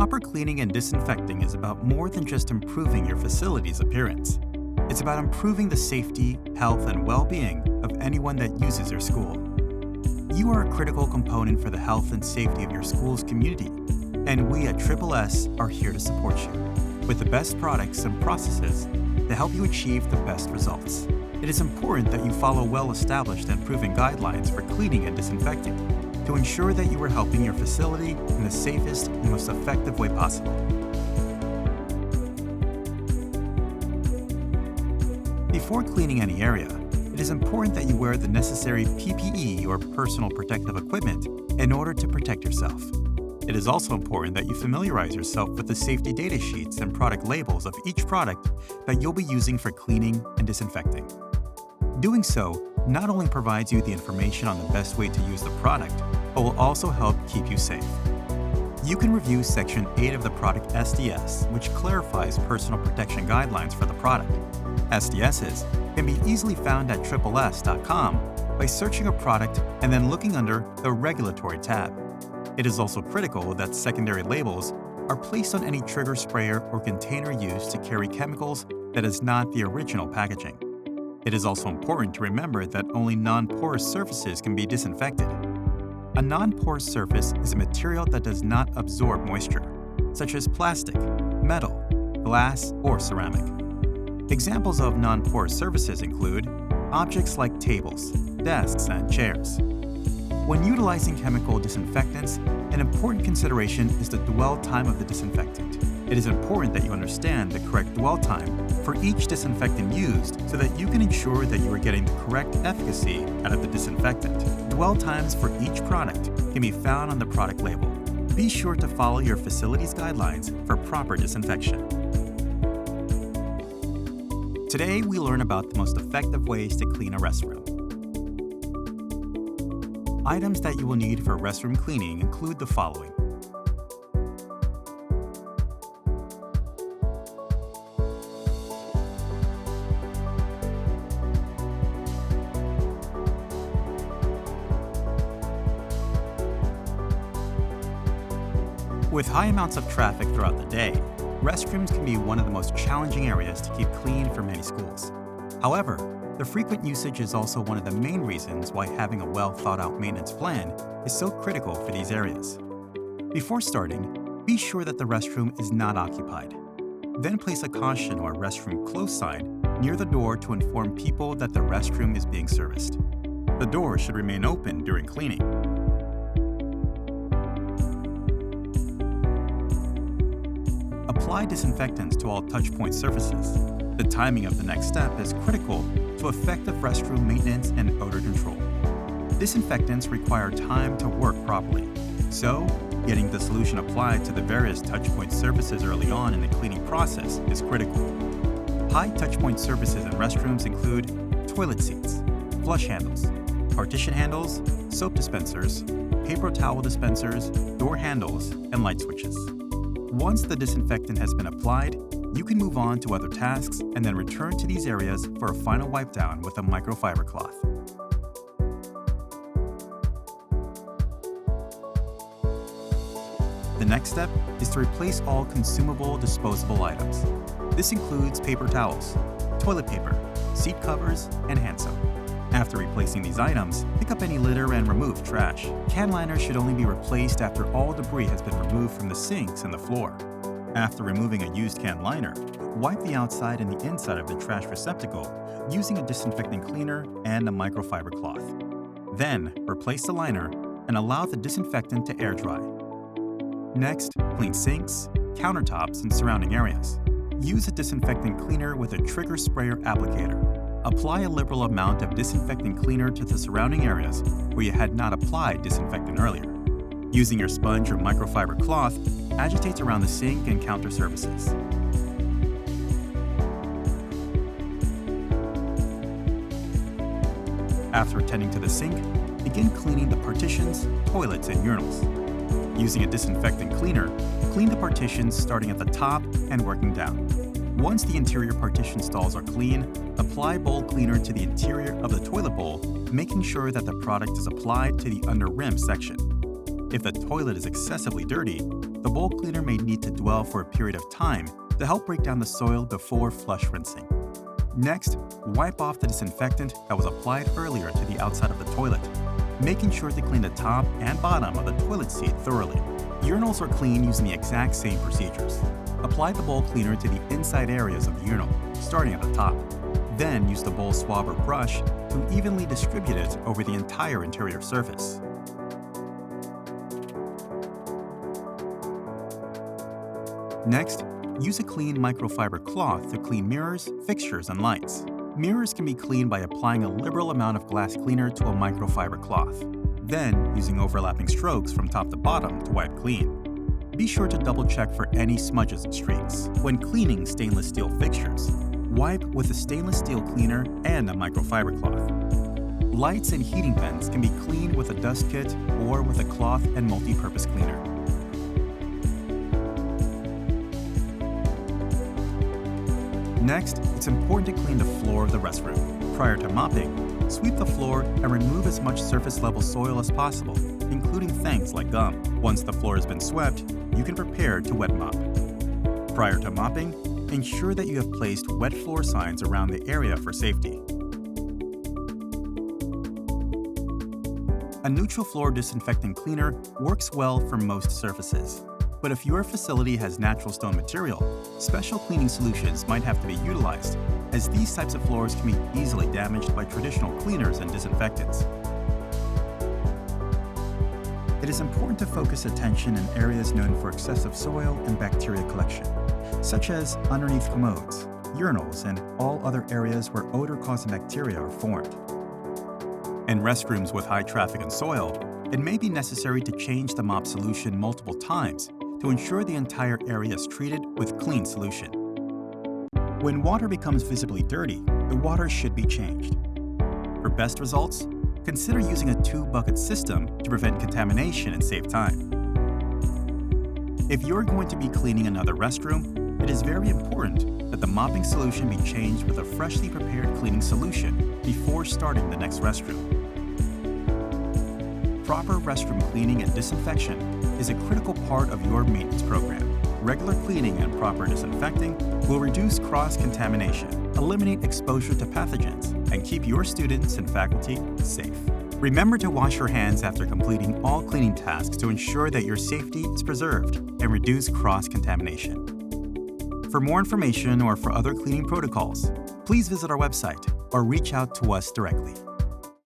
Proper cleaning and disinfecting is about more than just improving your facility's appearance. It's about improving the safety, health, and well-being of anyone that uses your school. You are a critical component for the health and safety of your school's community, and we at Triple S are here to support you with the best products and processes to help you achieve the best results. It is important that you follow well-established and proven guidelines for cleaning and disinfecting to ensure that you are helping your facility in the safest and most effective way possible. Before cleaning any area, it is important that you wear the necessary PPE or personal protective equipment in order to protect yourself. It is also important that you familiarize yourself with the safety data sheets and product labels of each product that you'll be using for cleaning and disinfecting. Doing so not only provides you the information on the best way to use the product, but will also help keep you safe. You can review Section 8 of the product SDS, which clarifies personal protection guidelines for the product. SDSs can be easily found at tripless.com by searching a product and then looking under the Regulatory tab. It is also critical that secondary labels are placed on any trigger sprayer or container used to carry chemicals that is not the original packaging. It is also important to remember that only non-porous surfaces can be disinfected. A non-porous surface is a material that does not absorb moisture, such as plastic, metal, glass, or ceramic. Examples of non-porous surfaces include objects like tables, desks, and chairs. When utilizing chemical disinfectants, an important consideration is the dwell time of the disinfectant. It is important that you understand the correct dwell time for each disinfectant used so that you can ensure that you are getting the correct efficacy out of the disinfectant. Dwell times for each product can be found on the product label. Be sure to follow your facility's guidelines for proper disinfection. Today, we learn about the most effective ways to clean a restroom. Items that you will need for restroom cleaning include the following. With high amounts of traffic throughout the day, restrooms can be one of the most challenging areas to keep clean for many schools. However, the frequent usage is also one of the main reasons why having a well-thought-out maintenance plan is so critical for these areas. Before starting, be sure that the restroom is not occupied. Then place a caution or restroom closed sign near the door to inform people that the restroom is being serviced. The door should remain open during cleaning. Apply disinfectants to all touchpoint surfaces. The timing of the next step is critical to effective restroom maintenance and odor control. Disinfectants require time to work properly, so getting the solution applied to the various touchpoint surfaces early on in the cleaning process is critical. High touchpoint surfaces in restrooms include toilet seats, flush handles, partition handles, soap dispensers, paper towel dispensers, door handles, and light switches. Once the disinfectant has been applied, you can move on to other tasks and then return to these areas for a final wipe down with a microfiber cloth. The next step is to replace all consumable disposable items. This includes paper towels, toilet paper, seat covers, and hand soap. After replacing these items, pick up any litter and remove trash. Can liners should only be replaced after all debris has been removed from the sinks and the floor. After removing a used can liner, wipe the outside and the inside of the trash receptacle using a disinfectant cleaner and a microfiber cloth. Then, replace the liner and allow the disinfectant to air dry. Next, clean sinks, countertops, and surrounding areas. Use a disinfectant cleaner with a trigger sprayer applicator. Apply a liberal amount of disinfectant cleaner to the surrounding areas where you had not applied disinfectant earlier. Using your sponge or microfiber cloth, agitate around the sink and counter surfaces. After attending to the sink, begin cleaning the partitions, toilets, and urinals. Using a disinfectant cleaner, clean the partitions starting at the top and working down. Once the interior partition stalls are clean, apply bowl cleaner to the interior of the toilet bowl, making sure that the product is applied to the under rim section. If the toilet is excessively dirty, the bowl cleaner may need to dwell for a period of time to help break down the soil before flush rinsing. Next, wipe off the disinfectant that was applied earlier to the outside of the toilet, making sure to clean the top and bottom of the toilet seat thoroughly. Urinals are cleaned using the exact same procedures. Apply the bowl cleaner to the inside areas of the urinal, starting at the top. Then use the bowl swab or brush to evenly distribute it over the entire interior surface. Next, use a clean microfiber cloth to clean mirrors, fixtures, and lights. Mirrors can be cleaned by applying a liberal amount of glass cleaner to a microfiber cloth, then using overlapping strokes from top to bottom to wipe clean. Be sure to double-check for any smudges and streaks. When cleaning stainless steel fixtures, wipe with a stainless steel cleaner and a microfiber cloth. Lights and heating vents can be cleaned with a dust kit or with a cloth and multi-purpose cleaner. Next, it's important to clean the floor of the restroom. Prior to mopping, sweep the floor and remove as much surface-level soil as possible, including things like gum. Once the floor has been swept, you can prepare to wet mop. Prior to mopping, ensure that you have placed wet floor signs around the area for safety. A neutral floor disinfectant cleaner works well for most surfaces. But if your facility has natural stone material, special cleaning solutions might have to be utilized, as these types of floors can be easily damaged by traditional cleaners and disinfectants. It is important to focus attention in areas known for excessive soil and bacteria collection, such as underneath commodes, urinals, and all other areas where odor-causing bacteria are formed. In restrooms with high traffic and soil, it may be necessary to change the mop solution multiple times to ensure the entire area is treated with clean solution. When water becomes visibly dirty, the water should be changed. For best results, consider using a 2-bucket system to prevent contamination and save time. If you're going to be cleaning another restroom, it is very important that the mopping solution be changed with a freshly prepared cleaning solution before starting the next restroom. Proper restroom cleaning and disinfection is a critical part of your maintenance program. Regular cleaning and proper disinfecting will reduce cross-contamination, eliminate exposure to pathogens, and keep your students and faculty safe. Remember to wash your hands after completing all cleaning tasks to ensure that your safety is preserved and reduce cross-contamination. For more information or for other cleaning protocols, please visit our website or reach out to us directly.